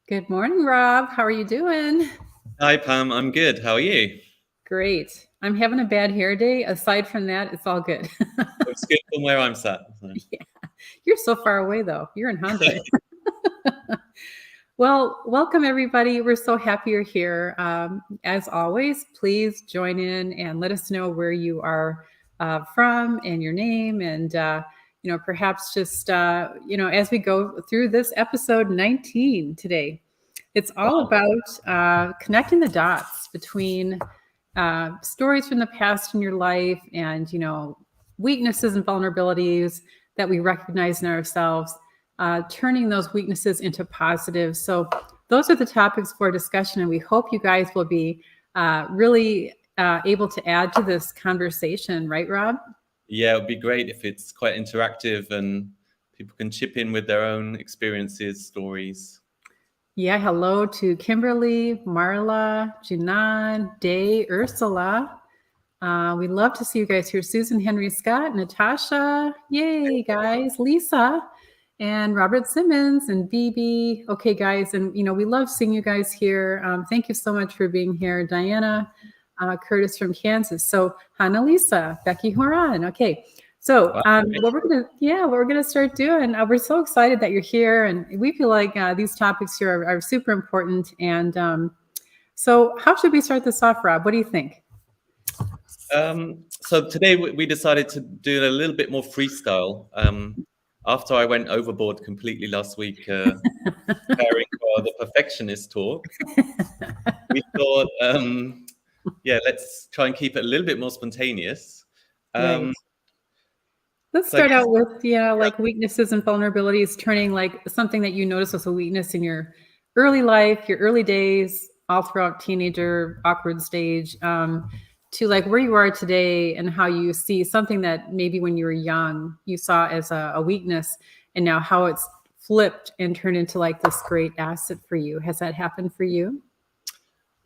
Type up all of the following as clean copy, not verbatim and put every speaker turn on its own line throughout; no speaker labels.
Good morning, Rob. How are you doing?
Hi, Pam. I'm good. How are you?
Great. I'm having a bad hair day. Aside from that, it's all good.
It's good from where I'm sat. So.
Yeah. You're so far away, though. You're in Honduras. Well, welcome, everybody. We're so happy you're here. As always, please join in and let us know where you are from and your name. And, perhaps just, as we go through this episode 19 today, it's all
Wow.
about connecting the dots between stories from the past in your life and, weaknesses and vulnerabilities that we recognize in ourselves, turning those weaknesses into positives. So, those are the topics for discussion, and we hope you guys will be really able to add to this conversation, right, Rob?
Yeah, it would be great if it's quite interactive and people can chip in with their own experiences, stories.
Yeah, hello to Kimberly, Marla, Janan, Day, Ursula. We'd love to see you guys here. Susan, Henry, Scott, Natasha, yay, guys, Lisa, and Robert Simmons and BB. Okay, guys, and we love seeing you guys here. Thank you so much for being here, Diana, Curtis from Kansas. So Hannah, Lisa, Becky Horan. Okay. So
Wow.
what we're gonna start doing. We're so excited that you're here, and we feel like these topics here are super important. And so, how should we start this off, Rob? What do you think?
So today we decided to do a little bit more freestyle. After I went overboard completely last week, preparing for the perfectionist talk, we thought, let's try and keep it a little bit more spontaneous.
Right.
Um,
Let's
so I
start
guess,
out with
yeah,
like weaknesses and vulnerabilities, turning like something that you notice as a weakness in your early life, your early days, all throughout teenager awkward stage, to like where you are today and how you see something that maybe when you were young you saw as a weakness, and now how it's flipped and turned into like this great asset for you. Has that happened for you?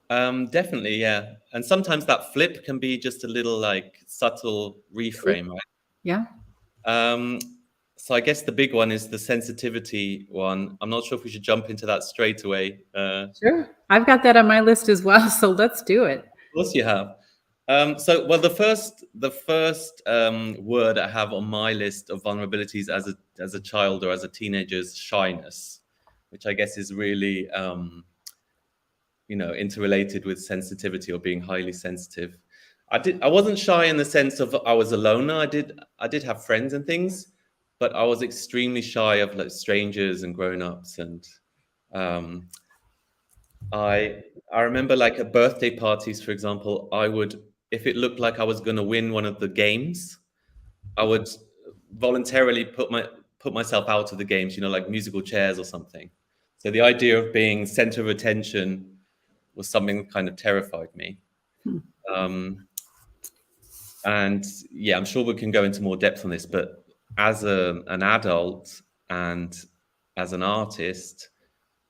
definitely, yeah. And sometimes that flip can be just a little like subtle reframe, right?
Yeah.
Um, so I guess the big one is the sensitivity one. I'm not sure if we should jump into that straight away.
Sure. I've got that on my list as well. So let's do it.
Of course you have. The first word I have on my list of vulnerabilities as a child or as a teenager is shyness, which I guess is really interrelated with sensitivity or being highly sensitive. I wasn't shy in the sense of I was a loner. I did have friends and things, but I was extremely shy of like strangers and grown-ups. And um, I remember like at birthday parties, for example, I would, if it looked like I was going to win one of the games, I would voluntarily put myself out of the games, like musical chairs or something. So the idea of being center of attention was something that kind of terrified me.
Hmm.
Um, and yeah, I'm sure we can go into more depth on this, but as an adult and as an artist,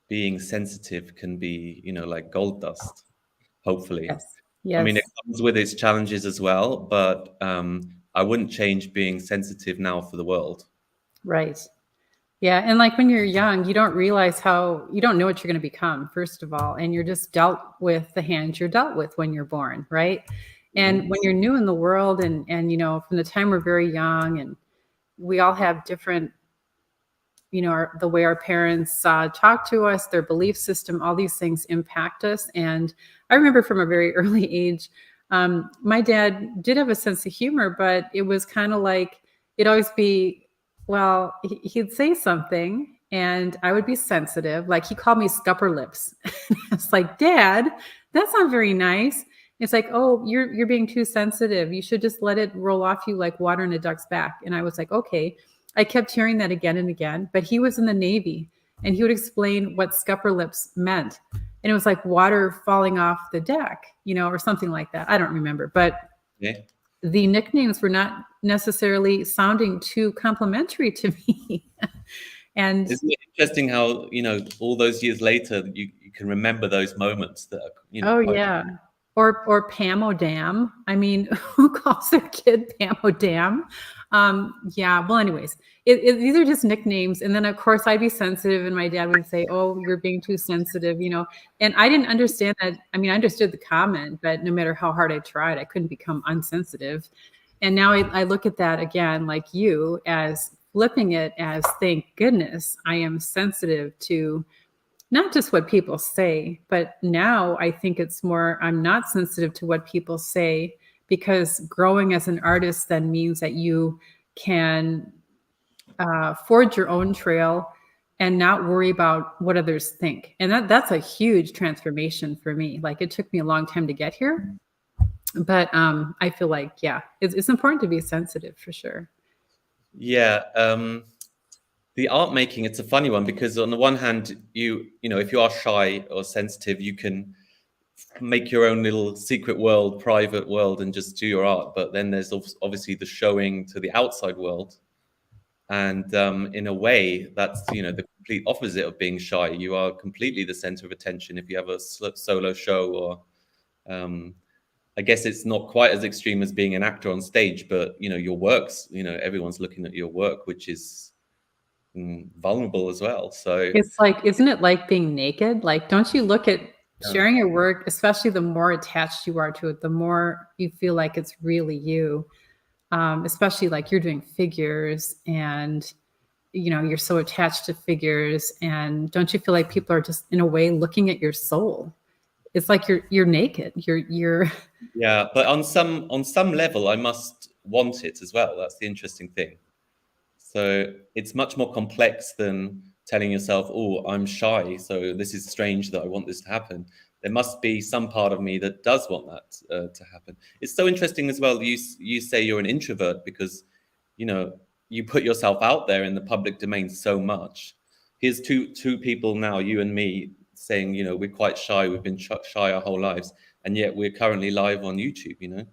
being sensitive can be, like gold dust, hopefully.
Yes.
I mean, it
Yes.
comes with its challenges as well, but I wouldn't change being sensitive now for the world.
Right. Yeah, and like when you're young, you don't realize how you don't know what you're going to become, first of all, and you're just dealt with the hands you're dealt with when you're born, right? And
Mhm.
when you're new in the world, and from the time we're very young, and we all have different, the way our parents talk to us, their belief system, all these things impact us. And I remember from a very early age, my dad did have a sense of humor, but it was kind of like it'd always be, well, he'd say something and I would be sensitive. Like he called me scupper lips. It's like, Dad, that's not very nice. It's like, oh, you're being too sensitive. You should just let it roll off you like water in a duck's back. And I was like, okay. I kept hearing that again and again, but he was in the Navy and he would explain what scupper lips meant. And it was like water falling off the deck, or something like that. I don't remember, but
Yeah.
the nicknames were not necessarily sounding too complimentary to me. And
Isn't it interesting how, all those years later, you can remember those moments that are,
oh,
quite,
yeah. Or Pamodam. I mean, who calls their kid Pamodam? Yeah. Well, anyways, these are just nicknames. And then of course I'd be sensitive, and my dad would say, "Oh, you're being too sensitive," you know. And I didn't understand that. I mean, I understood the comment, but no matter how hard I tried, I couldn't become unsensitive. And now I look at that again, like you, as flipping it as, thank goodness I am sensitive to not just what people say, but now I think it's more, I'm not sensitive to what people say, because growing as an artist then means that you can forge your own trail and not worry about what others think. And that's a huge transformation for me. Like, it took me a long time to get here, but I feel like, yeah, it's important to be sensitive for sure.
Yeah. The art making, it's a funny one, because on the one hand, you know, if you are shy or sensitive, you can make your own little secret world, private world, and just do your art. But then there's obviously the showing to the outside world. And in a way, that's, you know, the complete opposite of being shy. You are completely the center of attention if you have a solo show, or I guess it's not quite as extreme as being an actor on stage, but, you know, your works, you know, everyone's looking at your work, which is vulnerable as well. So
It's like, isn't it like being naked? Like, don't you look at
yeah.
sharing your work, especially the more attached you are to it, the more you feel like it's really you. Especially like you're doing figures, and you know, you're so attached to figures, and don't you feel like people are just in a way looking at your soul? It's like you're naked. You're
Yeah, but on some level, I must want it as well. That's the interesting thing. So it's much more complex than telling yourself, "Oh, I'm shy, so this is strange that I want this to happen." There must be some part of me that does want that to happen. It's so interesting as well. You say you're an introvert because, you know, you put yourself out there in the public domain so much. Here's two people now, you and me, saying, you know, we're quite shy. We've been shy our whole lives, and yet we're currently live on YouTube. You know,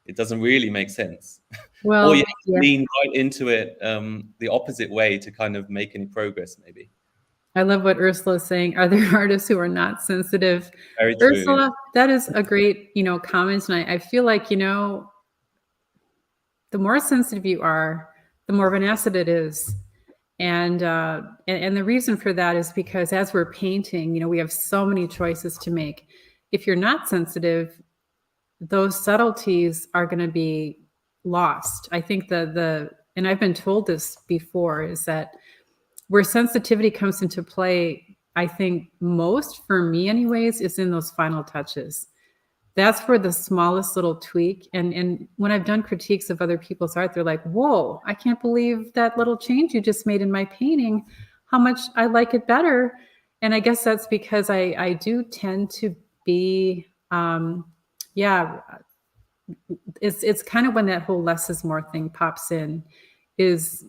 it doesn't really make sense. Or you
well,
have to
yeah.
lean right into it the opposite way to kind of make any progress, maybe.
I love what Ursula is saying. Are there artists who are not sensitive?
Very true. Yeah.
Ursula, that is a great, you know, comment. And I feel like, you know, the more sensitive you are, the more of an asset it is. And the reason for that is because as we're painting, you know, we have so many choices to make. If you're not sensitive, those subtleties are going to be lost. I think and I've been told this before, is that where sensitivity comes into play, I think most, for me anyways, is in those final touches. That's where the smallest little tweak, and when I've done critiques of other people's art, they're like, "Whoa, I can't believe that little change you just made in my painting. How much I like it better." And I guess that's because I do tend to be, yeah, it's kind of when that whole less is more thing pops in, is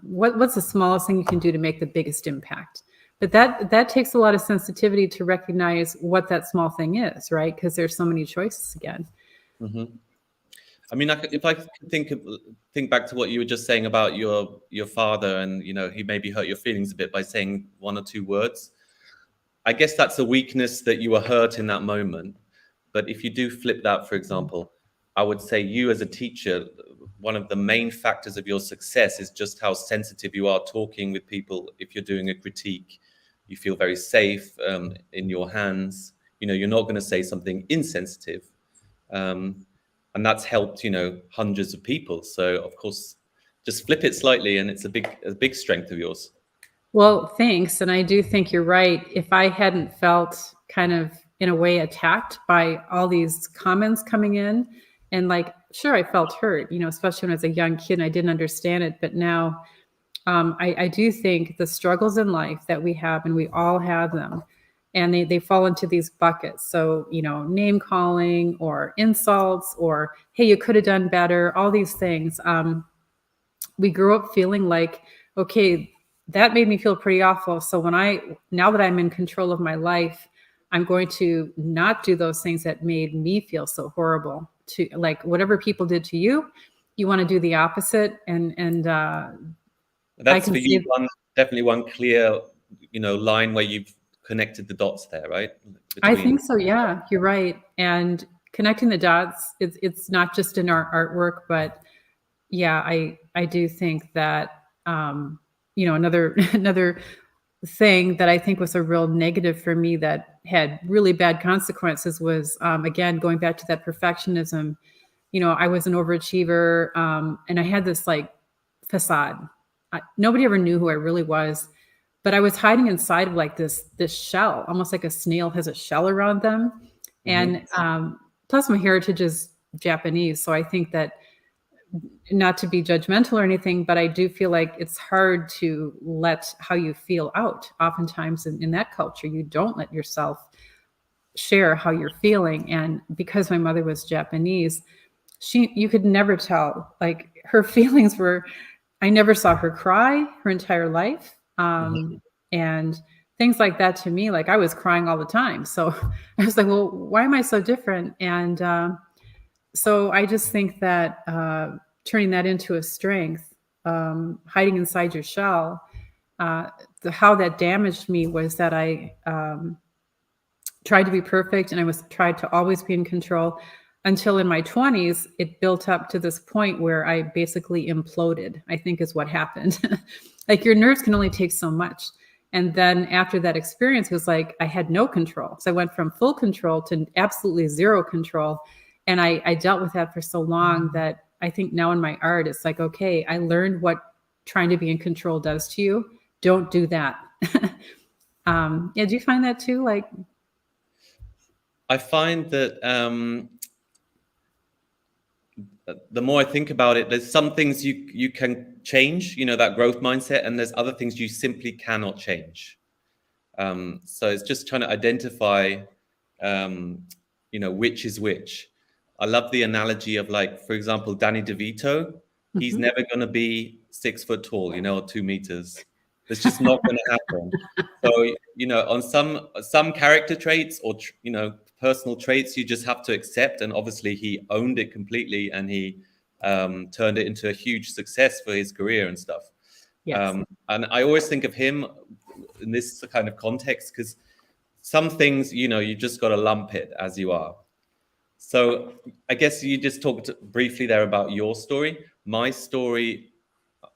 what's the smallest thing you can do to make the biggest impact. But that takes a lot of sensitivity to recognize what that small thing is, right? Because there's so many choices again.
Hmm. I mean, if I think back to what you were just saying about your father, and, you know, he maybe hurt your feelings a bit by saying one or two words. I guess that's a weakness that you were hurt in that moment. But if you do flip that, for example, I would say you as a teacher, one of the main factors of your success is just how sensitive you are talking with people. If you're doing a critique, you feel very safe in your hands. You know, you're not going to say something insensitive. And that's helped, you know, hundreds of people. So, of course, just flip it slightly, and it's a big strength of yours.
Well, thanks. And I do think you're right. If I hadn't felt kind of in a way attacked by all these comments coming in, and like, sure, I felt hurt, you know, especially when I was a young kid and I didn't understand it. But now I do think the struggles in life that we have, and we all have them, and they fall into these buckets. So, you know, name calling or insults or, hey, you could have done better, all these things. We grew up feeling like, okay, that made me feel pretty awful. So now that I'm in control of my life, I'm going to not do those things that made me feel so horrible. To like, whatever people did to you, you want to do the opposite. And I
That's
can
for you
see,
definitely one clear, you know, line where you've connected the dots there, right?
I
Between
think so. Yeah, you're right. And connecting the dots, it's not just in our artwork, but yeah, I do think that another another thing that I think was a real negative for me that had really bad consequences was again going back to that perfectionism. I was an overachiever, and I had this like facade. Nobody ever knew who I really was, but I was hiding inside of like this shell, almost like a snail has a shell around them.
Mhm.
And plus, my heritage is Japanese, so I think that, not to be judgmental or anything, but I do feel like it's hard to let how you feel out. Oftentimes in that culture, you don't let yourself share how you're feeling. And because my mother was Japanese, you could never tell, like, her feelings were, I never saw her cry her entire life.
Mhm.
And things like that, to me, like, I was crying all the time. So I was like, well, why am I so different? And so I just think that turning that into a strength, hiding inside your shell, how that damaged me was that I tried to be perfect, and I was tried to always be in control, until in my 20s it built up to this point where I basically imploded, I think, is what happened. Like, your nerves can only take so much. And then after that experience, it was like I had no control. So I went from full control to absolutely zero control. And I dealt with that for so long that I think now in my art, it's like, okay, I learned what trying to be in control does to you. Don't do that. Yeah, do you find that too? Like,
I find that the more I think about it, there's some things you can change, that growth mindset, and there's other things you simply cannot change. So it's just trying to identify, which is which. I love the analogy of, like, for example, Danny DeVito. He's
mhm.
never going to be 6 foot tall, or 2 meters. That's just not going to happen. So, on some character traits or personal traits, you just have to accept. And obviously, he owned it completely, and he turned it into a huge success for his career and stuff.
Yes.
And I always think of him in this kind of context, because some things, you just got to lump it as you are. So I guess you just talked briefly there about your story. My story,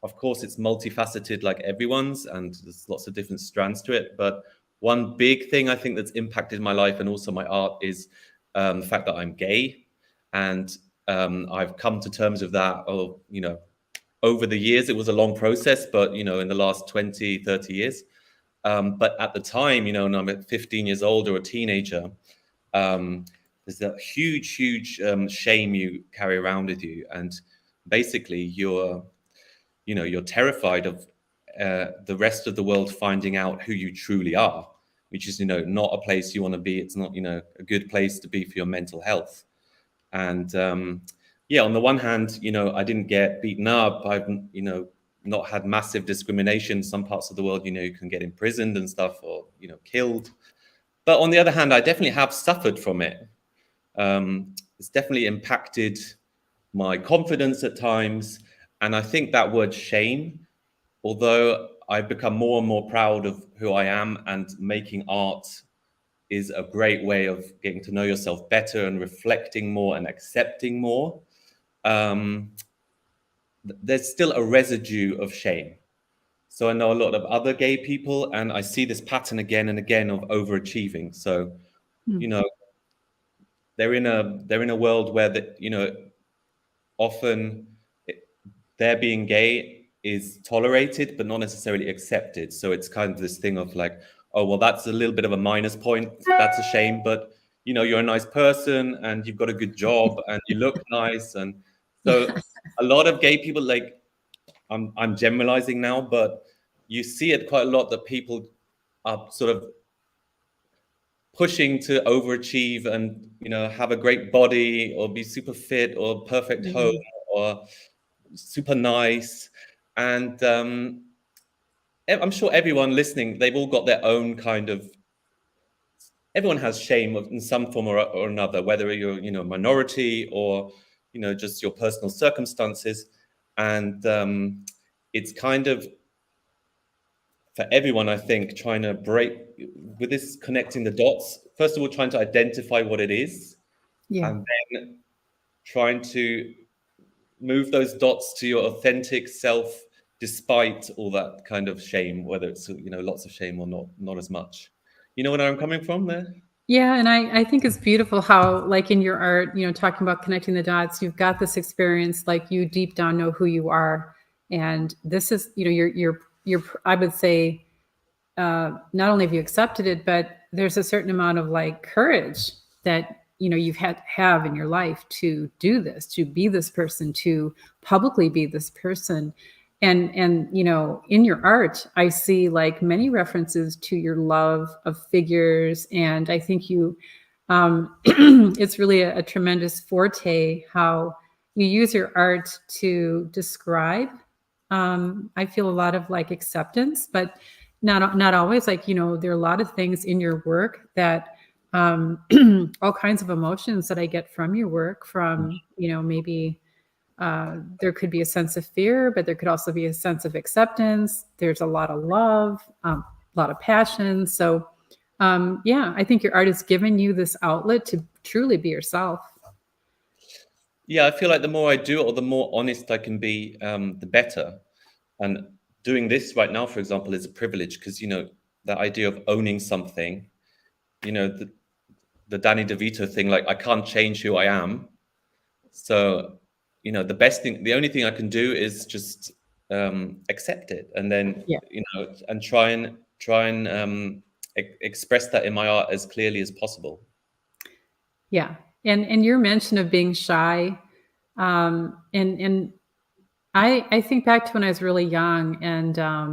of course, it's multifaceted like everyone's, and there's lots of different strands to it. But one big thing I think that's impacted my life and also my art is the fact that I'm gay. And I've come to terms with that, over the years. It was a long process, but, in the last 20, 30 years. But at the time, when I'm at 15 years old or a teenager, there's a huge, huge shame you carry around with you. And basically you're terrified of the rest of the world finding out who you truly are, which is, not a place you want to be. It's not, a good place to be for your mental health. And yeah, on the one hand, I didn't get beaten up. I've, not had massive discrimination. Some parts of the world, you can get imprisoned and stuff, or, killed. But on the other hand, I definitely have suffered from it. It's definitely impacted my confidence at times. And I think that word shame, although I've become more and more proud of who I am, and making art is a great way of getting to know yourself better and reflecting more and accepting more. There's still a residue of shame. So I know a lot of other gay people, and I see this pattern again and again of overachieving. So,
Hmm.
you know, they're in a world where that, often their being gay is tolerated but not necessarily accepted. So it's kind of this thing of like, oh, well, that's a little bit of a minus point. That's a shame, but you're a nice person and you've got a good job and you look nice. And so
Yes.
a lot of gay people, like, I'm generalizing now, but you see it quite a lot that people are sort of pushing to overachieve and have a great body or be super fit or perfect home
Mhm.
or super nice. And I'm sure everyone listening, they've all got their own kind of, everyone has shame in some form or another, whether you're a minority or just your personal circumstances. And it's kind of for everyone, I think, trying to break with this connecting the dots. First of all, trying to identify what it is,
Yeah.
and then trying to move those dots to your authentic self, despite all that kind of shame, whether it's lots of shame or not as much. You know where I'm coming from there?
Yeah, and I think it's beautiful how, like in your art, talking about connecting the dots, you've got this experience, like you deep down know who you are, and this is, you're. I would say, not only have you accepted it, but there's a certain amount of like courage that you've had to have in your life to do this, to be this person, to publicly be this person. And in your art I see like many references to your love of figures, and I think you it's really a tremendous forte how you use your art to describe, I feel a lot of like acceptance, but not always. Like, there are a lot of things in your work that all kinds of emotions that I get from your work, from maybe there could be a sense of fear, but there could also be a sense of acceptance. There's a lot of love, a lot of passion. So yeah, I think your art has given you this outlet to truly be yourself.
Yeah, I feel like the more I do it, or the more honest I can be, the better. And doing this right now, for example, is a privilege, because the idea of owning something, the Danny DeVito thing, like I can't change who I am. So the only thing I can do is just accept it, and then
Yeah.
and try and express that in my art as clearly as possible.
Yeah. And your mention of being shy, and I think back to when I was really young, and I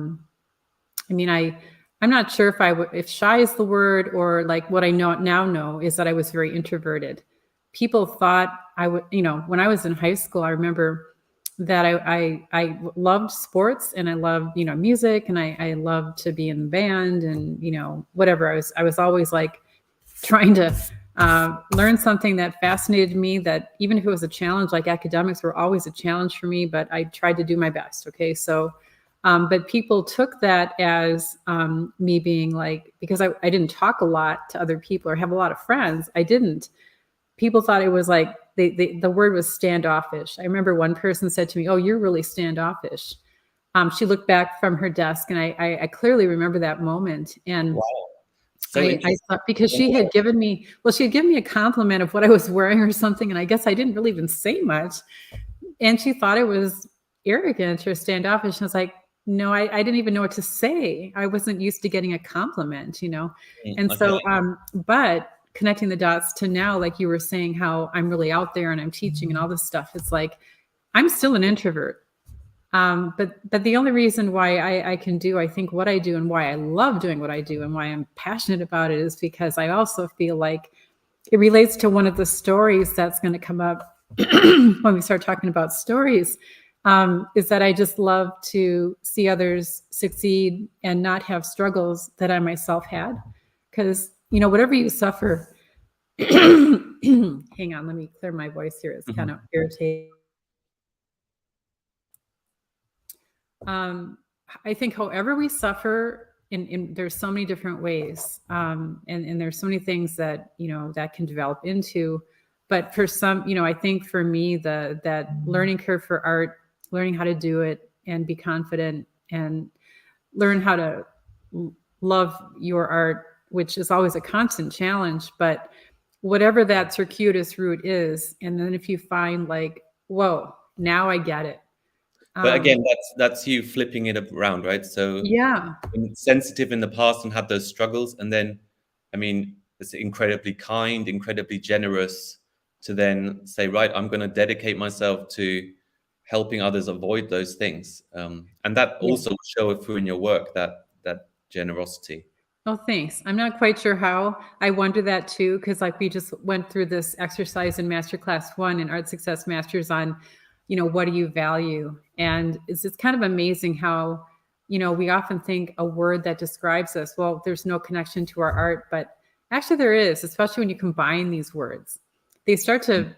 mean, I'm not sure if shy is the word, or like what I now know is that I was very introverted. People thought I would, when I was in high school, I remember that I loved sports, and I loved, music, and I loved to be in the band, and, whatever. I was always like trying to learn something that fascinated me, that even if it was a challenge, like academics were always a challenge for me, but I tried to do my best. Okay. So, but people took that as me being like, because I didn't talk a lot to other people or have a lot of friends. I didn't. People thought it was like, the word was standoffish. I remember one person said to me, "Oh, you're really standoffish." She looked back from her desk, and I clearly remember that moment. And
Wow, so
I
interesting.
thought, because she had given me a compliment of what I was wearing or something, and I guess I didn't really even say much. And she thought it was arrogant or standoffish. And I was like, no, I didn't even know what to say. I wasn't used to getting a compliment. And
Okay.
so, but connecting the dots to now, like you were saying, how I'm really out there and I'm teaching and all this stuff, it's like, I'm still an introvert. But the only reason why I can do, I think, what I do, and why I love doing what I do, and why I'm passionate about it, is because I also feel like it relates to one of the stories that's going to come up when we start talking about stories, is that I just love to see others succeed and not have struggles that I myself had. Because, whatever you suffer, hang on, let me clear my voice here. It's kind of irritating. I think however we suffer, in there's so many different ways, and there's so many things that that can develop into. But for some, I think for me, that learning curve for art, learning how to do it and be confident, and learn how to love your art, which is always a constant challenge. But whatever that circuitous route is, and then if you find like, whoa, now I get it.
But again, that's you flipping it around, right? So
Yeah.
been sensitive in the past and had those struggles, and then, I mean, it's incredibly kind, incredibly generous to then say, right, I'm going to dedicate myself to helping others avoid those things, and that
Yeah.
also will show through in your work, that generosity.
Oh, thanks. I'm not quite sure how. I wonder that too, because like we just went through this exercise in Masterclass 1 in Art Success Masters on, what do you value? And it's kind of amazing how, we often think a word that describes us, well, there's no connection to our art, but actually there is, especially when you combine these words. They start to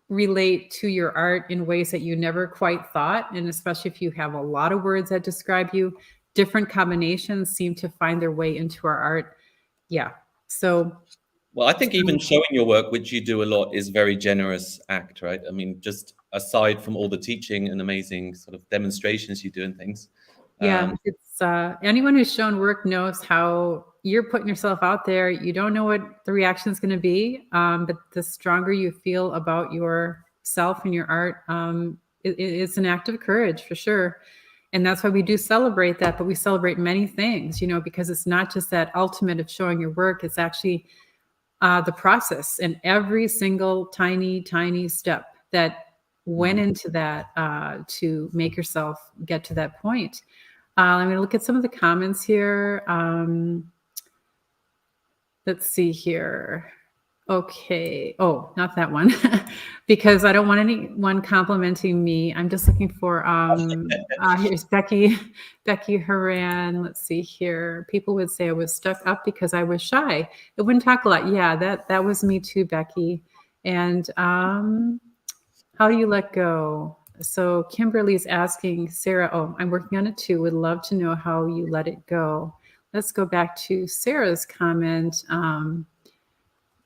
relate to your art in ways that you never quite thought. And especially if you have a lot of words that describe you, different combinations seem to find their way into our art. Yeah. So,
well, I think even showing your work, which you do a lot, is a very generous act, right? I mean, just aside from all the teaching and amazing sort of demonstrations you do and things.
yeah, it's anyone who's shown work knows how you're putting yourself out there. You don't know what the reaction is going to be, but the stronger you feel about yourself and your art, it's an act of courage for sure. And that's why we do celebrate that, but we celebrate many things, because it's not just that ultimate of showing your work. It's actually the process and every single tiny, tiny step that went into that to make yourself get to that point. Let me look at some of the comments here. Let's see here. Okay. Oh, not that one, because I don't want anyone complimenting me. I'm just looking for, here's Becky Haran. Let's see here. People would say I was stuck up because I was shy. It wouldn't talk a lot. Yeah, that was me too, Becky. And how do you let go? So Kimberly's asking Sarah, oh, I'm working on it too. Would love to know how you let it go. Let's go back to Sarah's comment.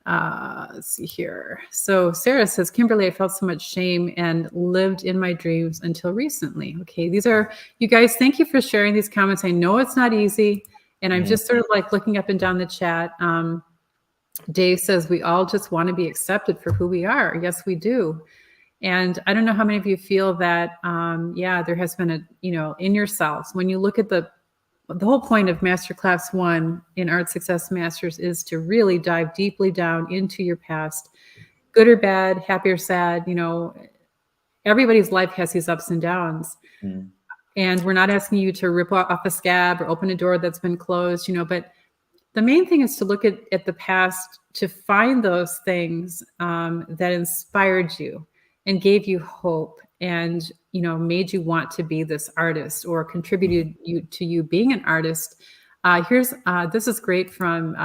Let's see here. So Sarah says, Kimberly, I felt so much shame and lived in my dreams until recently. Okay, these are, you guys, thank you for sharing these comments. I know it's not easy. And I'm just sort of like looking up and down the chat. Dave says, we all just want to be accepted for who we are. Yes, we do. And I don't know how many of you feel that, there has been in yourselves, when you look at the whole point of Masterclass 1 in Art Success Masters is to really dive deeply down into your past, good or bad, happy or sad. Everybody's life has these ups and downs. And we're not asking you to rip off a scab or open a door that's been closed, but the main thing is to look at the past, to find those things that inspired you and gave you hope and, made you want to be this artist or contributed to you being an artist. This is great from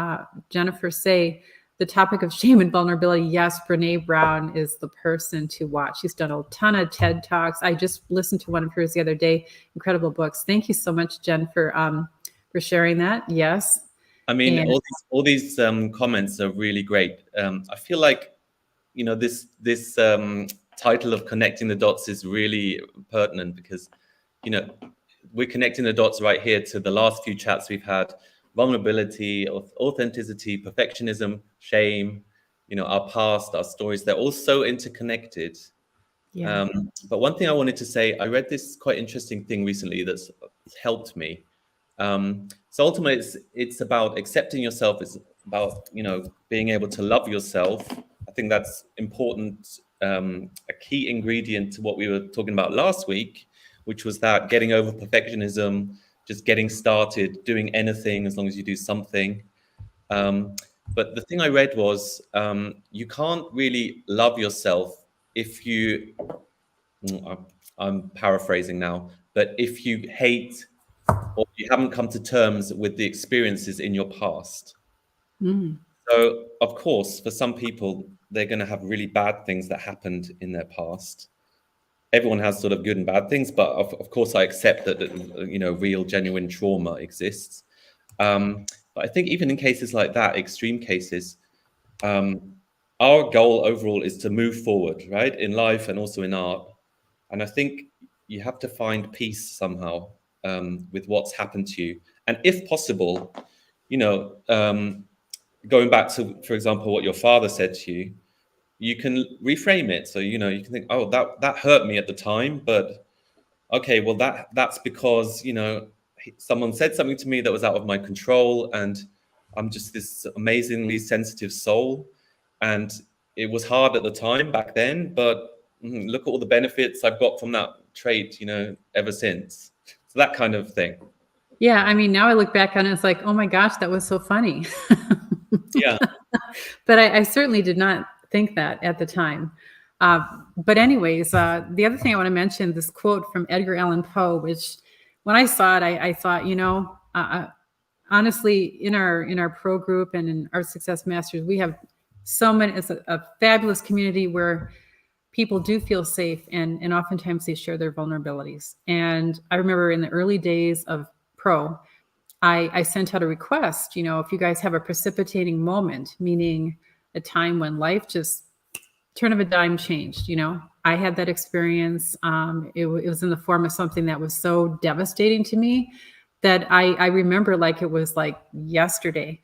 Jennifer Say, the topic of shame and vulnerability. Yes, Brene Brown is the person to watch. She's done a ton of TED Talks. I just listened to one of hers the other day. Incredible books. Thank you so much, Jen, for sharing that. Yes.
I mean, all these comments are really great. I feel like, this title of connecting the dots is really pertinent because, we're connecting the dots right here to the last few chats we've had: vulnerability, authenticity, perfectionism, shame, our past, our stories. They're all so interconnected.
Yeah.
But one thing I wanted to say, I read this quite interesting thing recently that's helped me. So ultimately, it's about accepting yourself. It's about, being able to love yourself. I think that's important. A key ingredient to what we were talking about last week, which was that getting over perfectionism, just getting started, doing anything as long as you do something. But the thing I read was you can't really love yourself if you, I'm paraphrasing now, but if you hate or you haven't come to terms with the experiences in your past. So, of course, for some people, they're going to have really bad things that happened in their past. Everyone has sort of good and bad things, but of course, I accept that real, genuine trauma exists. But I think even in cases like that, extreme cases, our goal overall is to move forward, right, in life and also in art. And I think you have to find peace somehow with what's happened to you, and if possible, going back to, for example, what your father said to you, you can reframe it. So, you can think, oh, that hurt me at the time, but okay, well, that's because, someone said something to me that was out of my control, and I'm just this amazingly sensitive soul. And it was hard at the time back then, but look at all the benefits I've got from that trait, ever since. So that kind of thing.
Yeah. I mean, now I look back on it, it's like, oh my gosh, that was so funny.
Yeah.
But I certainly did not think that at the time. But anyways, the other thing I want to mention, this quote from Edgar Allan Poe, which when I saw it, I thought, honestly, in our pro group and in Art Success Masters, we have so many, it's a fabulous community where people do feel safe and oftentimes they share their vulnerabilities. And I remember in the early days of Pro, I sent out a request, if you guys have a precipitating moment, meaning a time when life just turn of a dime changed. I had that experience. It was in the form of something that was so devastating to me that I remember like it was like yesterday.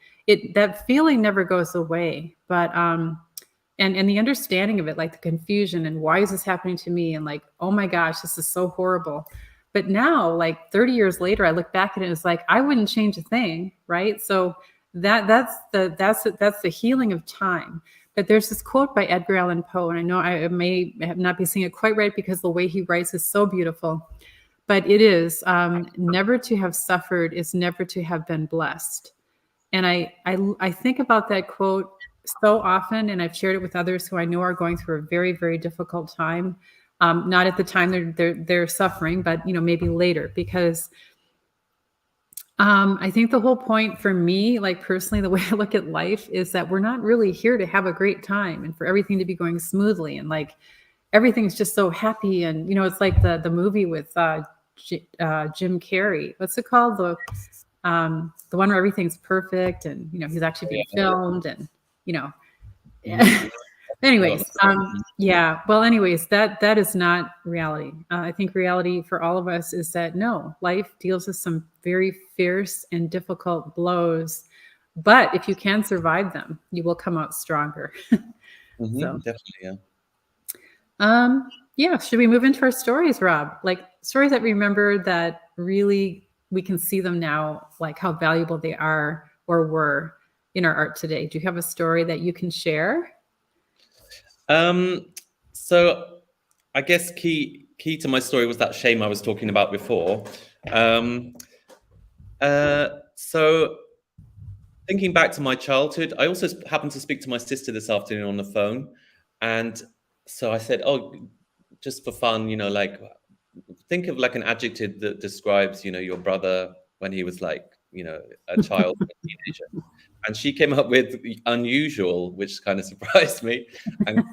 That feeling never goes away, but and the understanding of it, like the confusion and why is this happening to me, and like, oh my gosh, this is so horrible. But now, like 30 years later, I look back at it, it's like I wouldn't change a thing, right? So that's the healing of time. But there's this quote by Edgar Allan Poe, and I know I may not be saying it quite right because the way he writes is so beautiful. But it is, never to have suffered is never to have been blessed. And I think about that quote so often, and I've shared it with others who I know are going through a very, very difficult time. Not at the time they're suffering, but maybe later, because I think the whole point for me, like personally, the way I look at life is that we're not really here to have a great time and for everything to be going smoothly and like everything's just so happy. And it's like the movie with Jim Carrey. What's it called? The one where everything's perfect and he's actually being filmed and anyways, yeah. Well, anyways, that is not reality. I think reality for all of us is that no, life deals with some very fierce and difficult blows, but if you can survive them, you will come out stronger. So
definitely, yeah.
Yeah. Should we move into our stories, Rob? Like stories that we remember that really we can see them now, like how valuable they are or were in our art today. Do you have a story that you can share?
So I guess key to my story was that shame I was talking about before. So thinking back to my childhood, I also happened to speak to my sister this afternoon on the phone. And so I said, just for fun, like think of like an adjective that describes, your brother when he was like, a child, a teenager. And she came up with unusual, which kind of surprised me. And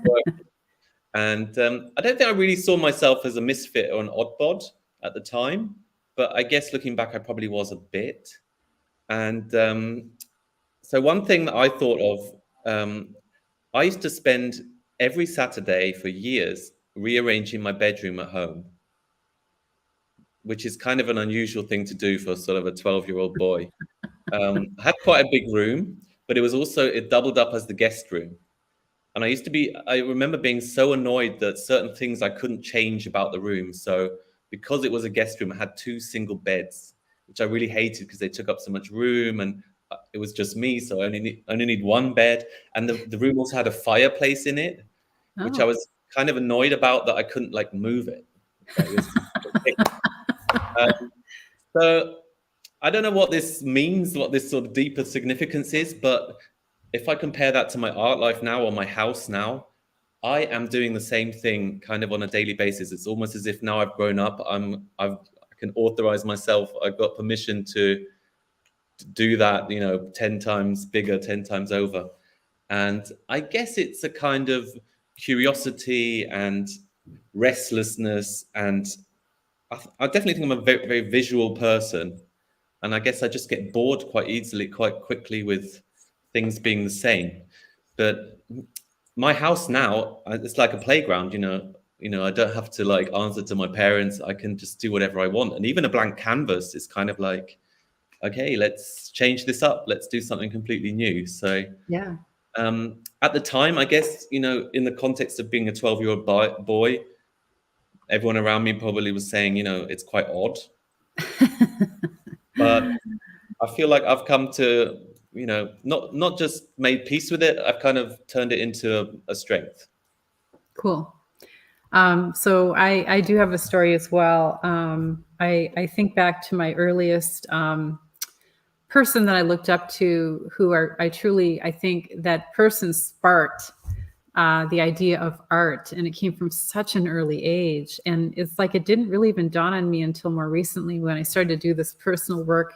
I don't think I really saw myself as a misfit or an oddbod at the time, but I guess looking back, I probably was a bit. And so one thing that I thought of, I used to spend every Saturday for years rearranging my bedroom at home, which is kind of an unusual thing to do for sort of a 12-year-old boy. I had quite a big room, but it doubled up as the guest room. And I remember being so annoyed that certain things I couldn't change about the room. So because it was a guest room, I had 2 single beds, which I really hated because they took up so much room and it was just me. So I only need 1 bed. And the room also had a fireplace in it, which I was kind of annoyed about that I couldn't like move it. So I don't know what this means, what this sort of deeper significance is, but if I compare that to my art life now or my house now, I am doing the same thing kind of on a daily basis. It's almost as if now I've grown up, I can authorize myself. I've got permission to do that, 10 times bigger, 10 times over. And I guess it's a kind of curiosity and restlessness. And I definitely think I'm a very, very visual person. And I guess I just get bored quite easily, quite quickly with things being the same. But my house now, it's like a playground, I don't have to like answer to my parents. I can just do whatever I want. And even a blank canvas is kind of like, okay, let's change this up. Let's do something completely new. So
yeah.
At the time, I guess, in the context of being a 12-year-old boy, everyone around me probably was saying, it's quite odd. But I feel like I've come to, not just made peace with it. I've kind of turned it into a strength.
Cool. So I do have a story as well. I think back to my earliest person that I looked up to, I think that person sparked the idea of art, and it came from such an early age. And it's like it didn't really even dawn on me until more recently when I started to do this personal work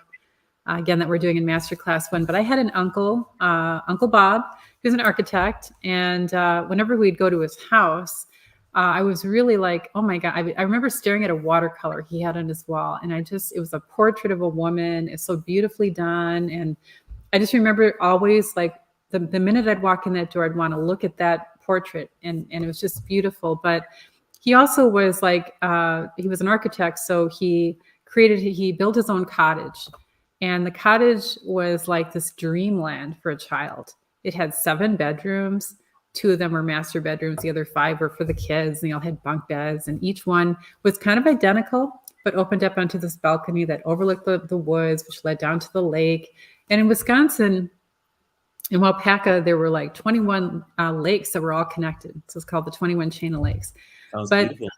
again that we're doing in Masterclass 1. But I had an uncle, Uncle Bob, who's an architect, and whenever we'd go to his house, I was really like, oh my God. I remember staring at a watercolor he had on his wall, and it was a portrait of a woman. It's so beautifully done. And I just remember always like the minute I'd walk in that door, I'd want to look at that portrait, and it was just beautiful. But he also was like, he was an architect. So he built his own cottage, and the cottage was like this dreamland for a child. It had 7 bedrooms. 2 of them were master bedrooms. The other 5 were for the kids. And they all had bunk beds, and each one was kind of identical, but opened up onto this balcony that overlooked the woods, which led down to the lake. And in Wisconsin, in Waupaca, there were like 21 lakes that were all connected. So it's called the 21 chain of lakes.
Sounds
But
beautiful.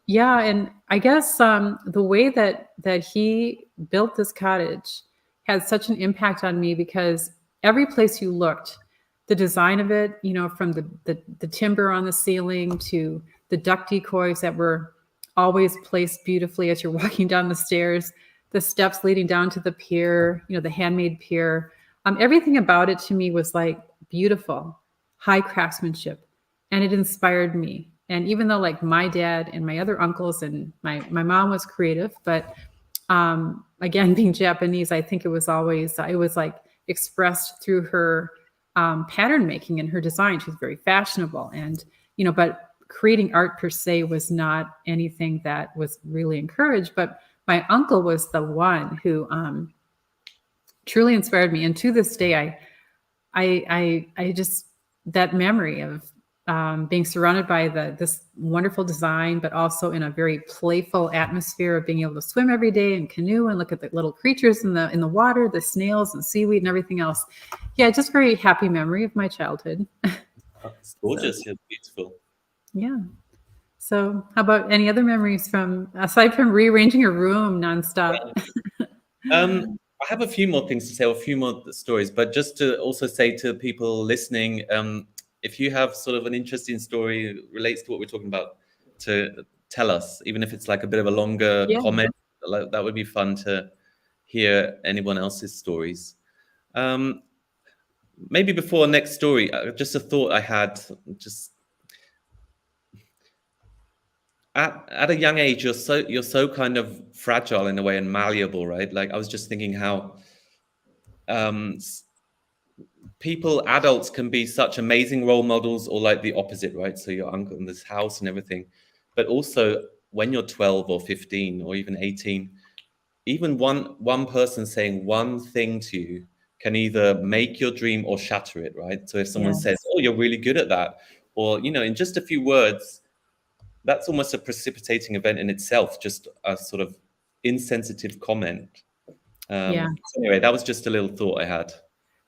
yeah, and I guess the way that he built this cottage had such an impact on me, because every place you looked, the design of it, from the timber on the ceiling to the duck decoys that were always placed beautifully as you're walking down the stairs, the steps leading down to the pier, the handmade pier. Everything about it to me was like beautiful, high craftsmanship, and it inspired me. And even though like my dad and my other uncles and my mom was creative, but again, being Japanese, I think it was like expressed through her pattern making and her design. She was very fashionable, and but creating art per se was not anything that was really encouraged. But my uncle was the one who truly inspired me, and to this day, I just, that memory of being surrounded by this wonderful design, but also in a very playful atmosphere of being able to swim every day and canoe and look at the little creatures in the water, the snails and seaweed and everything else. Yeah, just very happy memory of my childhood.
It's gorgeous. Yeah, beautiful.
Yeah. So how about any other memories aside from rearranging a room nonstop?
I have a few more things to say, or a few more stories, but just to also say to people listening, if you have sort of an interesting story relates to what we're talking about, to tell us, even if it's like a bit of a longer
Yeah.
comment, that would be fun to hear anyone else's stories. Maybe before next story, just a thought I had, just at a young age, you're so kind of fragile in a way and malleable, right? Like I was just thinking how adults can be such amazing role models, or like the opposite, right? So your uncle in this house and everything, but also when you're 12 or 15 or even 18, even one person saying one thing to you can either make your dream or shatter it, right? So if someone says,
Yes.
"Oh, you're really good at that," or in just a few words, that's almost a precipitating event in itself, just a sort of insensitive comment.
Yeah.
So anyway, that was just a little thought I had.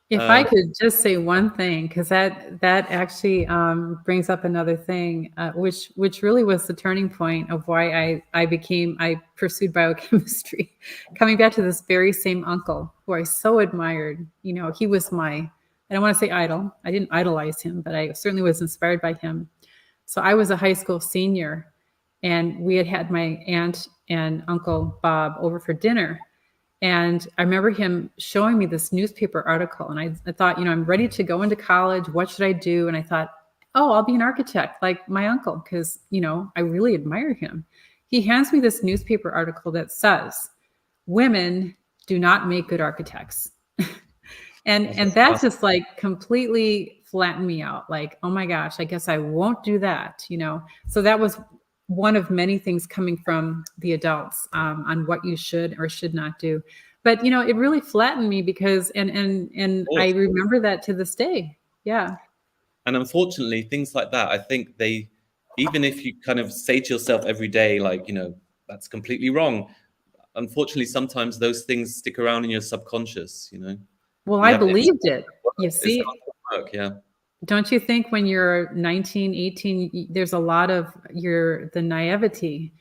If I could just say one thing, because that actually brings up another thing, which really was the turning point of why I pursued biochemistry. Coming back to this very same uncle who I so admired. He was I don't want to say idol. I didn't idolize him, but I certainly was inspired by him. So I was a high school senior, and we had my aunt and Uncle Bob over for dinner. And I remember him showing me this newspaper article, and I thought, I'm ready to go into college. What should I do? And I thought, oh, I'll be an architect like my uncle, because, I really admire him. He hands me this newspaper article that says, women do not make good architects. and that just like completely flattened me out. Like, oh my gosh, I guess I won't do that, So that was one of many things coming from the adults on what you should or should not do. But it really flattened me, because and I remember that to this day. Yeah.
And unfortunately, things like that, I think even if you kind of say to yourself every day, like, that's completely wrong, unfortunately, sometimes those things stick around in your subconscious,
Well, I believed it. You
It's
see,
got to work, yeah.
don't you think when you're 19, 18, there's a lot of the naivety.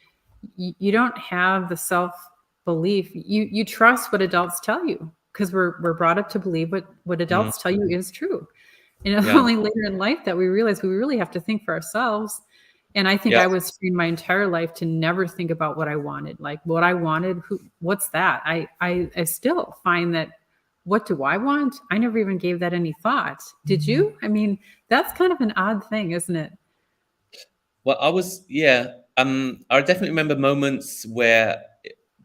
You don't have the self-belief. You trust what adults tell you, because we're brought up to believe what adults tell you is true. And it's only later in life that we realize we really have to think for ourselves. And I think I was trained my entire life to never think about what I wanted. Like what I wanted, what's that? I still find that, what do I want? I never even gave that any thought. Did you? I mean, that's kind of an odd thing, isn't it?
Well, I definitely remember moments where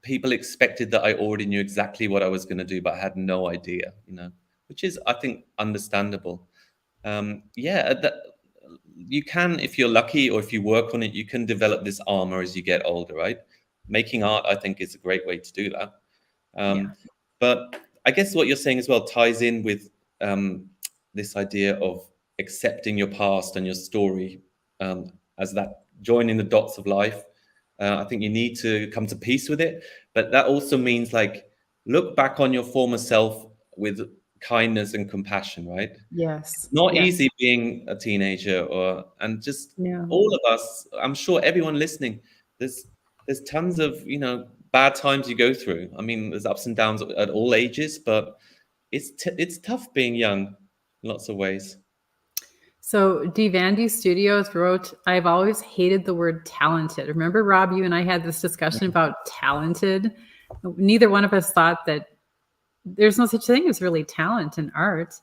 people expected that I already knew exactly what I was going to do, but I had no idea, which is, I think, understandable. That you can, if you're lucky or if you work on it, you can develop this armor as you get older, right? Making art, I think, is a great way to do that.
Yeah.
But I guess what you're saying as well ties in with this idea of accepting your past and your story as that joining the dots of life. I think you need to come to peace with it, but that also means like look back on your former self with kindness and compassion, right?
Yes.
Not
Yes.
easy being a teenager, and just
No.
all of us. I'm sure everyone listening. There's tons of bad times you go through. I mean, there's ups and downs at all ages, but it's tough being young in lots of ways.
So Vandy Studios wrote, I've always hated the word talented. Remember, Rob, you and I had this discussion about talented. Neither one of us thought that there's no such thing as really talent in art.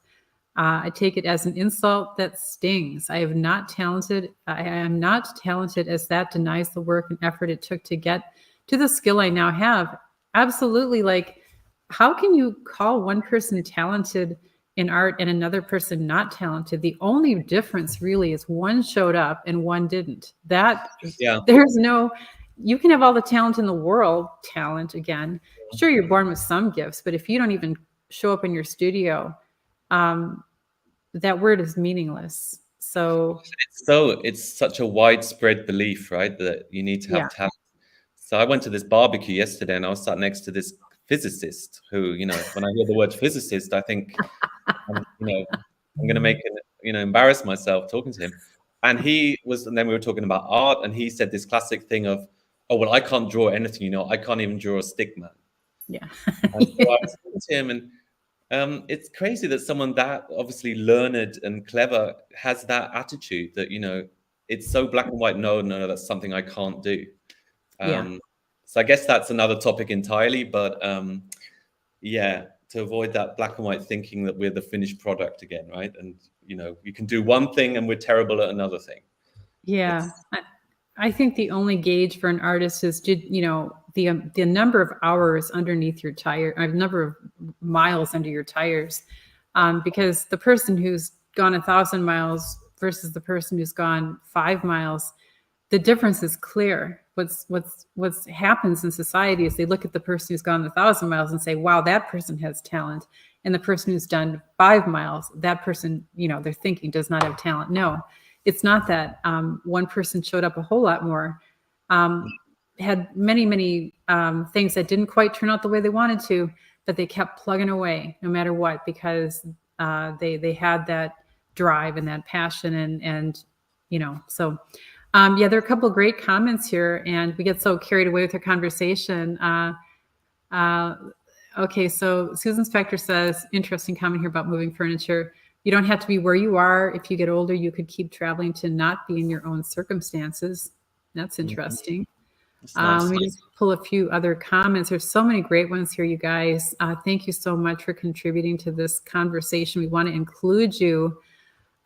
I take it as an insult that stings. I am not talented. I am not talented as that denies the work and effort it took to get to the skill I now have. Absolutely. Like, how can you call one person talented in art and another person not talented? The only difference really is one showed up and one didn't.
Yeah,
There's no, you can have all the talent in the world, talent again. Sure, you're born with some gifts, but if you don't even show up in your studio, that word is meaningless. So
it's such a widespread belief, right, that you need to
yeah,
have talent. So I went to this barbecue yesterday, and I was sat next to this physicist who, when I hear the word physicist, I think I'm going to embarrass myself talking to him. And then we were talking about art, and he said this classic thing of, oh, well, I can't draw anything, I can't even draw a stick man.
yeah.
And so I was talking to him, and it's crazy that someone that obviously learned and clever has that attitude that, it's so black and white. No, no, that's something I can't do.
Yeah.
So I guess that's another topic entirely, but yeah, to avoid that black and white thinking that we're the finished product again, right? And you can do one thing and we're terrible at another thing.
Yeah. I think the only gauge for an artist is, the number of hours underneath your tire, number of miles under your tires, because the person who's gone 1,000 miles versus the person who's gone 5 miles, the difference is clear. What's happens in society is they look at the person who's gone 1,000 miles and say, wow, that person has talent. And the person who's done 5 miles, that person, they're thinking does not have talent. No, it's not that. One person showed up a whole lot more, had many, many things that didn't quite turn out the way they wanted to, but they kept plugging away no matter what, because they had that drive and that passion and so there are a couple of great comments here, and we get so carried away with our conversation. Okay, so Susan Spector says, interesting comment here about moving furniture. You don't have to be where you are. If you get older, you could keep traveling to not be in your own circumstances. That's interesting.
That's nice.
Let me just pull a few other comments. There's so many great ones here, you guys. Thank you so much for contributing to this conversation. We want to include you.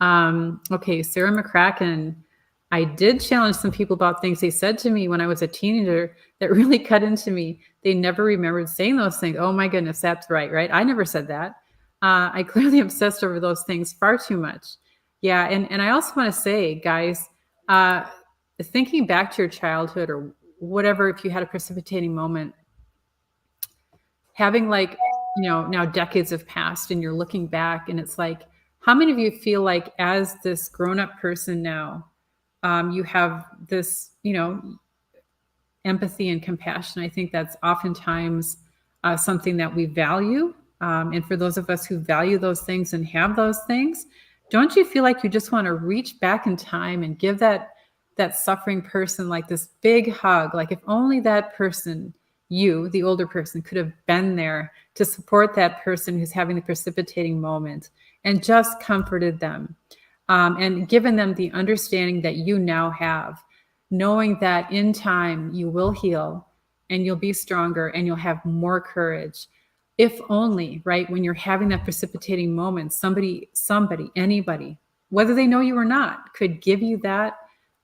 Okay, Sarah McCracken. I did challenge some people about things they said to me when I was a teenager that really cut into me. They never remembered saying those things. Oh my goodness, that's right? I never said that. I clearly obsessed over those things far too much. Yeah, and I also want to say, guys, thinking back to your childhood or whatever, if you had a precipitating moment, having now decades have passed and you're looking back and it's like, how many of you feel like as this grown-up person now, you have this, empathy and compassion? I think that's oftentimes something that we value. And for those of us who value those things and have those things, don't you feel like you just want to reach back in time and give that suffering person like this big hug? Like if only that person, you, the older person, could have been there to support that person who's having the precipitating moment and just comforted them. And given them the understanding that you now have, knowing that in time you will heal and you'll be stronger and you'll have more courage. If only, right, when you're having that precipitating moment, somebody, anybody, whether they know you or not, could give you that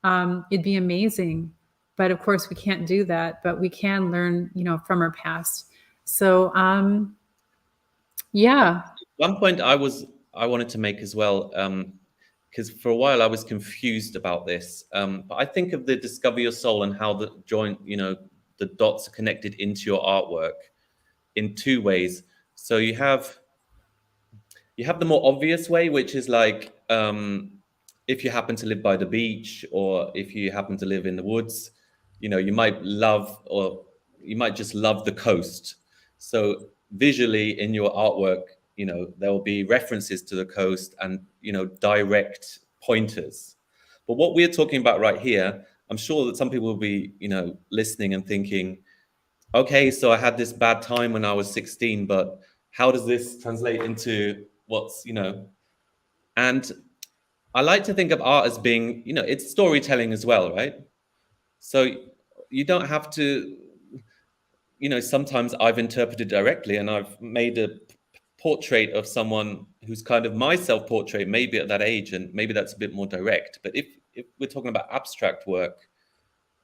it'd be amazing. But of course, we can't do that. But we can learn, from our past. So, yeah,
One point I wanted to make as well, because for a while I was confused about this. But I think of the Discover Your Soul and how the joint, the dots are connected into your artwork in two ways. So you have the more obvious way, which is like if you happen to live by the beach or if you happen to live in the woods, you might love or you might just love the coast. So visually in your artwork, there will be references to the coast and, direct pointers. But what we're talking about right here, I'm sure that some people will be, listening and thinking, okay, so I had this bad time when I was 16, but how does this translate into and I like to think of art as being, it's storytelling as well, right? So you don't have to, sometimes I've interpreted directly and I've made a portrait of someone who's kind of my self-portrait, maybe at that age, and maybe that's a bit more direct. But if we're talking about abstract work,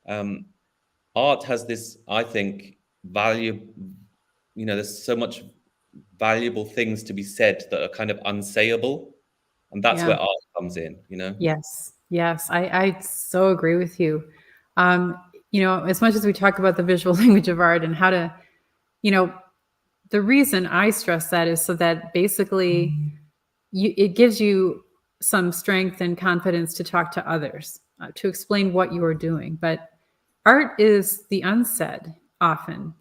art has this, I think, value, there's so much valuable things to be said that are kind of unsayable. And that's
yeah.
where art comes in,
Yes, I so agree with you. As much as we talk about the visual language of art and how to, you know, the reason I stress that is so that basically it gives you some strength and confidence to talk to others, to explain what you are doing. But art is the unsaid often,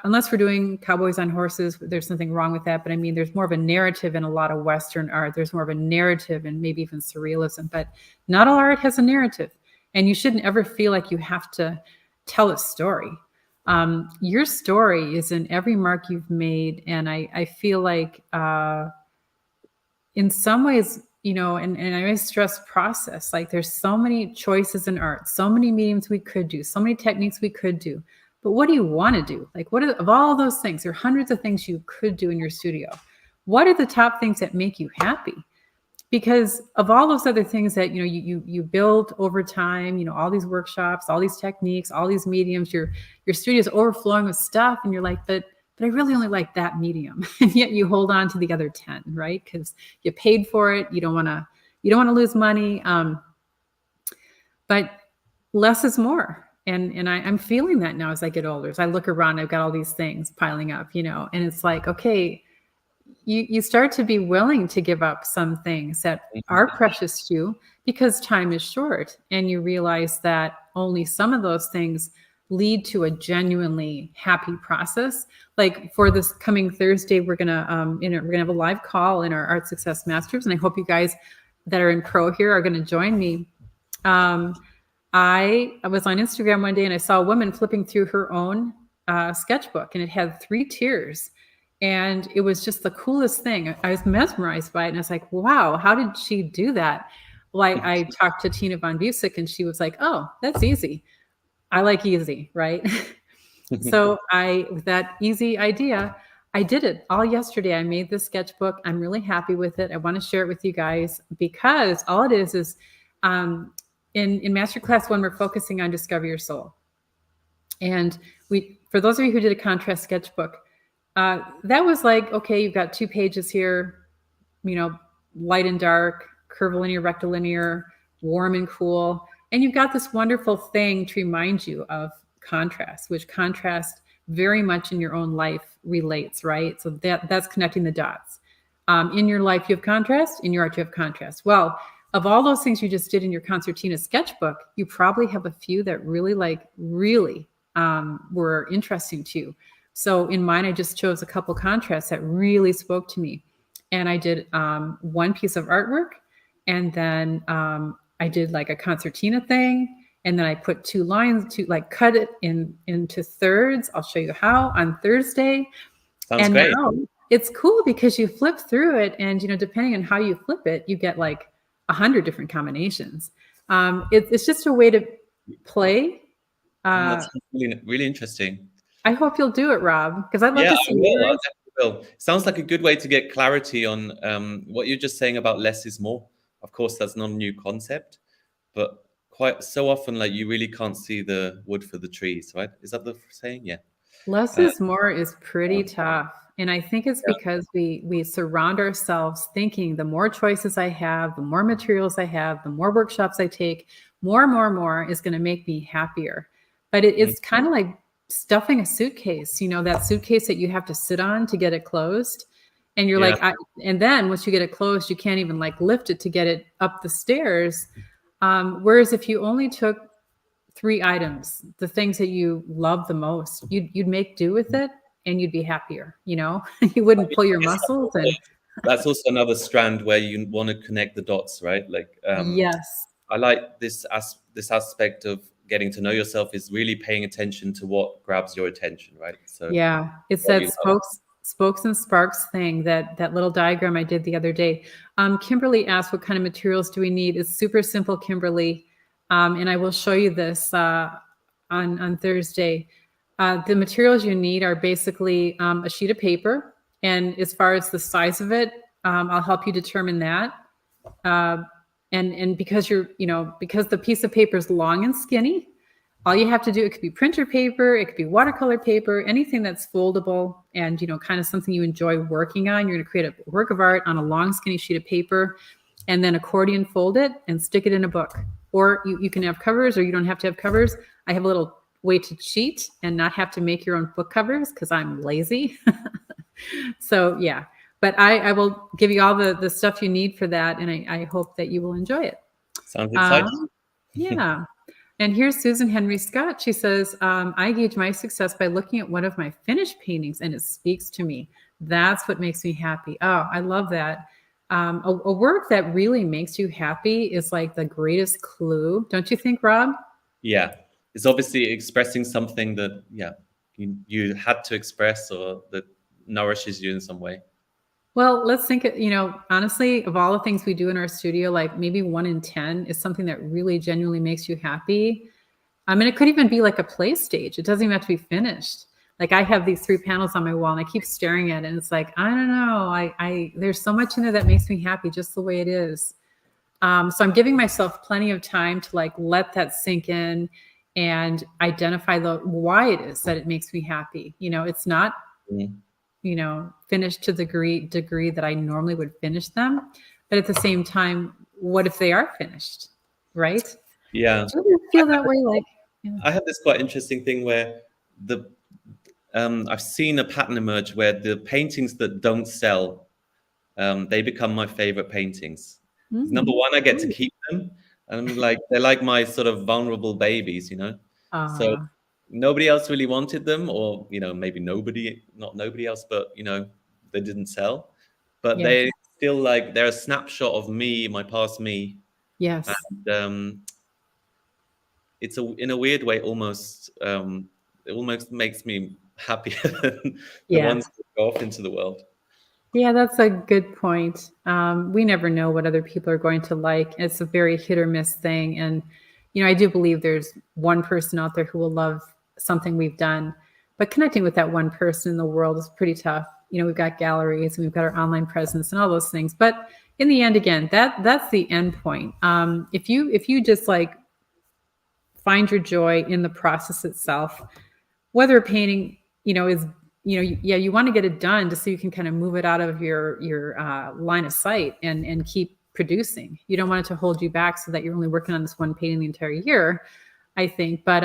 unless we're doing cowboys on horses, there's something wrong with that. But I mean, there's more of a narrative in a lot of Western art. There's more of a narrative and maybe even surrealism, but not all art has a narrative. And you shouldn't ever feel like you have to tell a story. Your story is in every mark you've made. And I feel like in some ways, and I always stress process, like there's so many choices in art, so many mediums we could do, so many techniques we could do. But what do you want to do? Like, of all those things, there are hundreds of things you could do in your studio. What are the top things that make you happy? Because of all those other things that, you build over time, all these workshops, all these techniques, all these mediums, your studio is overflowing with stuff. And you're like, but I really only like that medium. And yet you hold on to the other 10, right? Because you paid for it. You don't want to lose money. But less is more. And I'm feeling that now as I get older. As I look around, I've got all these things piling up, and it's like, okay, you start to be willing to give up some things that are precious to you because time is short. And you realize that only some of those things lead to a genuinely happy process. Like for this coming Thursday, we're gonna have a live call in our Art Success Masters, and I hope you guys that are in pro here are going to join me. I was on Instagram one day and I saw a woman flipping through her own sketchbook, and it had 3 tiers. And it was just the coolest thing. I was mesmerized by it. And I was like, wow, how did she do that? Well, I talked to Tina Von Busick and she was like, oh, that's easy. I like easy, right? So with that easy idea, I did it all yesterday. I made this sketchbook. I'm really happy with it. I want to share it with you guys because all it is in Masterclass 1, we're focusing on Discover Your Soul. And for those of you who did a contrast sketchbook, that was like, okay, you've got 2 pages here, light and dark, curvilinear, rectilinear, warm and cool. And you've got this wonderful thing to remind you of contrast, which contrast very much in your own life relates, right? So that's connecting the dots. In your life, you have contrast. In your art, you have contrast. Well, of all those things you just did in your concertina sketchbook, you probably have a few that really were interesting to you. So in mine, I just chose a couple contrasts that really spoke to me. And I did 1 piece of artwork, and then I did like a concertina thing. And then I put 2 lines to like cut it into thirds. I'll show you how on Thursday.
Sounds great.
Now it's cool because you flip through it, and depending on how you flip it, you get like 100 different combinations. It's just a way to play.
That's really, really interesting.
I hope you'll do it, Rob, because I'd love to see
I definitely will. Sounds like a good way to get clarity on what you're just saying about less is more. Of course, that's not a new concept, but quite so often, like you really can't see the wood for the trees, right? Is that the saying? Yeah.
Less
Uh,
is more is pretty tough. And I think it's
yeah.
because we surround ourselves thinking the more choices I have, the more materials I have, the more workshops I take, more is going to make me happier. But
Mm.
it's kind of like stuffing a suitcase, that suitcase that you have to sit on to get it closed. And you're
Yeah.
like, and then once you get it closed, you can't even like lift it to get it up the stairs. Whereas if you only took 3 items, the things that you love the most, you'd make do with it and you'd be happier, You
I
wouldn't
mean,
pull
I
your
guess
muscles and
that's also another strand where you want to connect the dots, right? Like,
yes.
I like this aspect of getting to know yourself is really paying attention to what grabs your attention, right? So
Yeah. It's
what
that
you love.
spokes and sparks thing, that little diagram I did the other day. Kimberly asked, what kind of materials do we need? It's super simple, Kimberly. And I will show you this on Thursday. The materials you need are basically a sheet of paper. And as far as the size of it, I'll help you determine that. Uh, and because because the piece of paper is long and skinny, all you have to do, it could be printer paper, it could be watercolor paper, anything that's foldable and, kind of something you enjoy working on. You're going to create a work of art on a long, skinny sheet of paper and then accordion fold it and stick it in a book. Or you can have covers or you don't have to have covers. I have a little way to cheat and not have to make your own book covers because I'm lazy. So, yeah. But I will give you all the stuff you need for that. And I hope that you will enjoy it.
Sounds exciting.
Yeah. And here's Susan Henry Scott. She says, I gauge my success by looking at one of my finished paintings and it speaks to me. That's what makes me happy. Oh, I love that. A work that really makes you happy is like the greatest clue. Don't you think, Rob?
Yeah. It's obviously expressing something that, yeah, you had to express or that nourishes you in some way.
Well, let's think, honestly, of all the things we do in our studio, like maybe 1 in 10 is something that really genuinely makes you happy. I mean, it could even be like a play stage. It doesn't even have to be finished. Like I have these 3 panels on my wall and I keep staring at it and it's like, I don't know. There's so much in there that makes me happy just the way it is. So I'm giving myself plenty of time to like let that sink in and identify why it is that it makes me happy. It's not,
Mm.
finished to the degree that I normally would finish them. But at the same time, what if they are finished? Right?
Yeah.
Do you feel that way? Like, yeah.
I had this quite interesting thing where I've seen a pattern emerge where the paintings that don't sell, they become my favorite paintings. 'Cause number one, I get to keep them, and I'm like they're like my sort of vulnerable babies, So nobody else really wanted them, or maybe not nobody else, but they didn't sell. But
Yes.
they still like they're a snapshot of me, my past me,
Yes.
and it's in a weird way it almost makes me happier than the
Yeah.
ones that go off into the world.
Yeah, that's a good point. We never know what other people are going to like. It's a very hit or miss thing. And, I do believe there's one person out there who will love something we've done. But connecting with that one person in the world is pretty tough. We've got galleries and we've got our online presence and all those things. But in the end, again, that's the end point. If you just like find your joy in the process itself, whether a painting, is, yeah, you want to get it done just so you can kind of move it out of your line of sight and keep producing. You don't want it to hold you back so that you're only working on this one painting the entire year, I think. But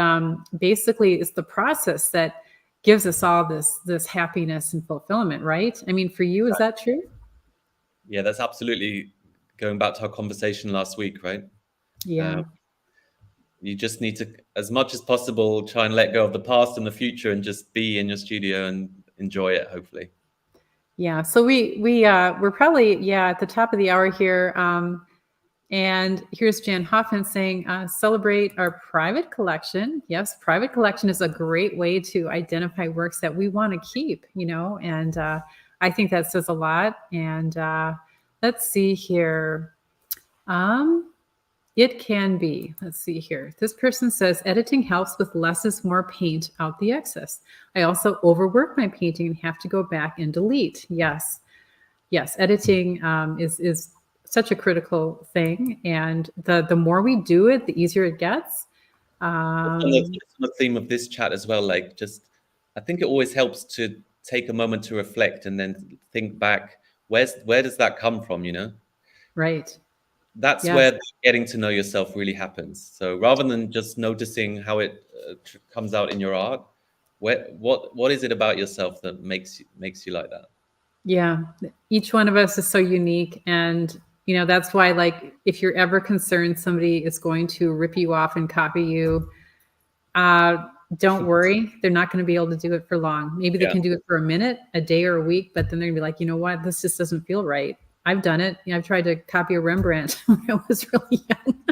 basically, it's the process that gives us all this happiness and fulfillment, right? I mean, for you, is that true?
Yeah, that's absolutely going back to our conversation last week, right?
Yeah.
You just need to, as much as possible, try and let go of the past and the future and just be in your studio and enjoy it, hopefully.
Yeah. So we're probably, yeah, at the top of the hour here. And here's Jan Hoffman saying, celebrate our private collection. Yes, private collection is a great way to identify works that we want to keep, and I think that says a lot. And let's see here. It can be. Let's see here. This person says, editing helps with less is more, paint out the excess. I also overwork my painting and have to go back and delete. Yes. Editing is such a critical thing. And the more we do it, the easier it gets.
On the theme of this chat as well, like just, I think it always helps to take a moment to reflect and then think back, where does that come from, you know?
Right.
That's
Yes.
where getting to know yourself really happens. So rather than just noticing how it comes out in your art, what is it about yourself that makes you like that?
Yeah. Each one of us is so unique. And, that's why, like, if you're ever concerned somebody is going to rip you off and copy you, don't worry. They're not going to be able to do it for long. Maybe they
Yeah.
can do it for a minute, a day, or a week, but then they're gonna be like, you know what? This just doesn't feel right. I've done it. I've tried to copy a Rembrandt when I was really young.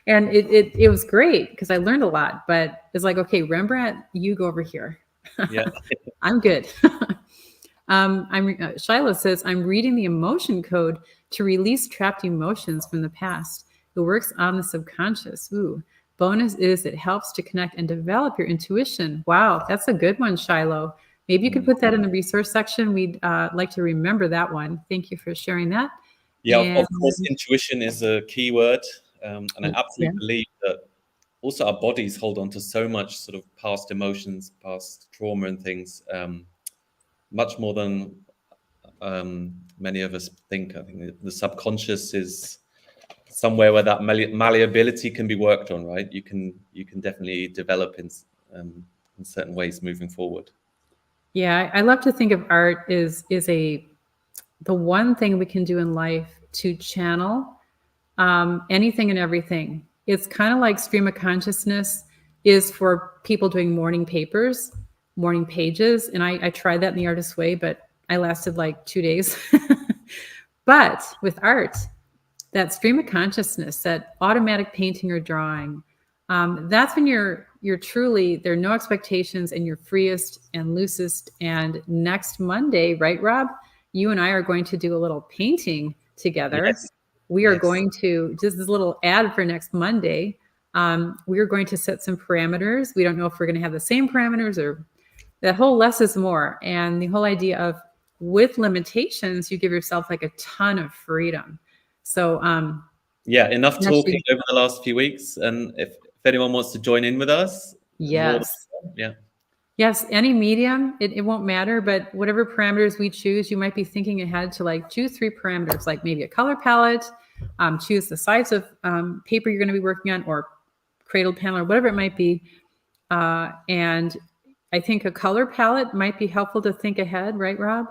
And it was great because I learned a lot, but it's like, okay, Rembrandt, you go over here.
Yeah.
I'm good. Shiloh says, I'm reading the emotion code to release trapped emotions from the past. It works on the subconscious. Ooh. Bonus is it helps to connect and develop your intuition. Wow, that's a good one, Shiloh. Maybe you could put that in the resource section. We'd like to remember that one. Thank you for sharing that.
Yeah,
And,
of course, intuition is a key word. And I absolutely believe that also our bodies hold on to so much sort of past emotions, past trauma and things, much more than many of us think. I think the subconscious is somewhere where that malleability can be worked on, right? You can definitely develop in certain ways moving forward.
Yeah, I love to think of art is the one thing we can do in life to channel anything and everything. It's kind of like stream of consciousness is for people doing morning papers, morning pages. And I tried that in the artist way, but I lasted like 2 days. But with art, that stream of consciousness, that automatic painting or drawing, that's when you're truly, there are no expectations and you're freest and loosest. And next Monday, right, Rob, you and I are going to do a little painting together.
Yes.
We are going to, just this little ad for next Monday, we are going to set some parameters. We don't know if we're going to have the same parameters or that whole less is more. And the whole idea of with limitations, you give yourself like a ton of freedom. So,
yeah, enough talking over the last few weeks. And if anyone wants to join in with us,
yes.
Yeah.
Yes, any medium, it won't matter, but whatever parameters we choose, you might be thinking ahead to like choose 3 parameters, like maybe a color palette, choose the size of paper you're going to be working on, or cradle panel, or whatever it might be. And I think a color palette might be helpful to think ahead, right, Rob?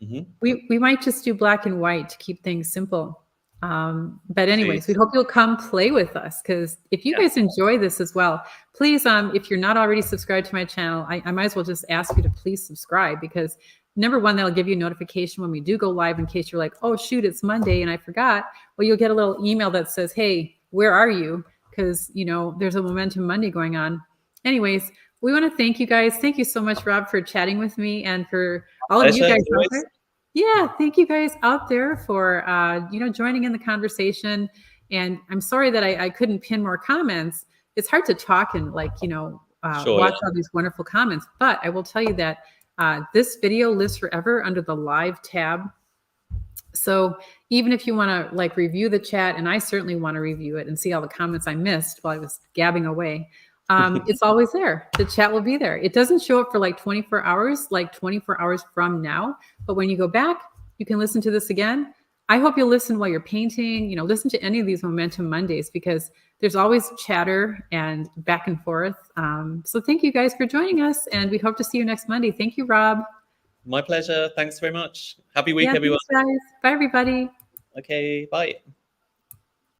Mm-hmm.
We might just do black and white to keep things simple. But anyways, we hope you'll come play with us, because if you guys enjoy this as well, please, if you're not already subscribed to my channel, I might as well just ask you to please subscribe, because number one, that'll give you a notification when we do go live, in case you're like, oh shoot, it's Monday and I forgot. Well, you'll get a little email that says, hey, where are you? Because there's a Momentum Monday going on. Anyways, we want to thank you guys. Thank you so much, Rob, for chatting with me, and for all of you guys out there. Yeah, thank you guys out there for joining in the conversation. And I'm sorry that I couldn't pin more comments. It's hard to talk and watch all these wonderful comments. But I will tell you that this video lives forever under the live tab. So even if you want to review the chat, and I certainly want to review it and see all the comments I missed while I was gabbing away, it's always there. The chat will be there. It doesn't show up for 24 hours, 24 hours from now. But when you go back, you can listen to this again. I hope you'll listen while you're painting, listen to any of these Momentum Mondays, because there's always chatter and back and forth. So thank you guys for joining us, and we hope to see you next Monday. Thank you, Rob.
My pleasure. Thanks very much. Happy week, everyone.
Thanks, guys. Bye, everybody.
Okay, bye.